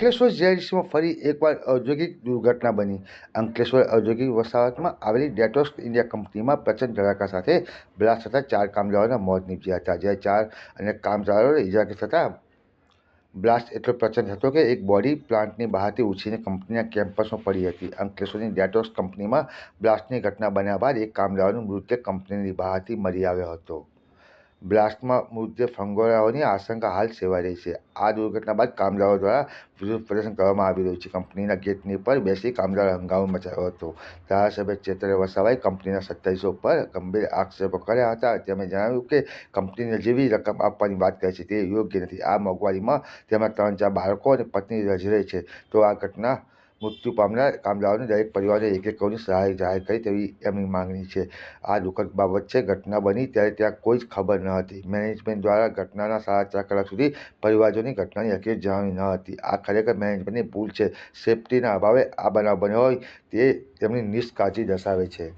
અંકલેશ્વર જીઆઈડીસીમાં ફરી એકવાર ઔદ્યોગિક દુર્ઘટના બની. અંકલેશ્વર ઔદ્યોગિક વસાહતમાં આવેલી ડેટોસ ઇન્ડિયા કંપનીમાં પ્રચંડ ધડાકા સાથે બ્લાસ્ટ થતાં 4 કામદારોના મોત નીપજ્યા હતા, જ્યારે 4 અન્ય કામદારોને ઇજાગ્રસ્ત થતા. બ્લાસ્ટ એટલો પ્રચંડ હતો કે એક બોડી પ્લાન્ટની બહારથી ઉછીને કંપનીના કેમ્પસમાં પડી હતી. અંકલેશ્વરની ડેટોસ કંપનીમાં બ્લાસ્ટની ઘટના બન્યા બાદ એક કામદારનો મૃતદેહ કંપનીની બહારથી મળી આવ્યો હતો. બ્લાસ્ટમાં મૃતદેહ ફંગોળાની આશંકા હાલ સેવાઈ રહી છે. આ દુર્ઘટના બાદ કામદારો દ્વારા વિરોધ પ્રદર્શન કરવામાં આવી રહ્યું છે. કંપનીના ગેટની પર બેસી કામદારોએ હંગામો મચાવ્યો હતો. ધારાસભ્ય ચેતર વસાવાએ કંપનીના સત્તાધીશો પર ગંભીર આક્ષેપો કર્યા હતા. તેમણે જણાવ્યું કે કંપની નજીવી રકમ આપવાની વાત કરે છે તે યોગ્ય નથી. આ મોંઘવારીમાં તેમના 3-4 બાળકો અને પત્ની રજી રહે છે. તો આ ઘટના મૃત્યુ પામનાર કામદારોને દરેક પરિવારને 1 કરોડની સહાય જાહેર કરે તેવી એમની માંગણી છે. આ દુઃખદ બાબત છે. ઘટના બની ત્યારે ત્યાં કોઈ જ ખબર ન હતી. મેનેજમેન્ટ દ્વારા ઘટનાના 4.5 કલાક સુધી પરિવારજનોને ઘટનાની હકીકત જણાવી ન હતી. આ ખરેખર મેનેજમેન્ટની ભૂલ છે. સેફ્ટીના અભાવે આ બનાવ બન્યો હોય તે તેમની નિષ્કાળજી દર્શાવે છે.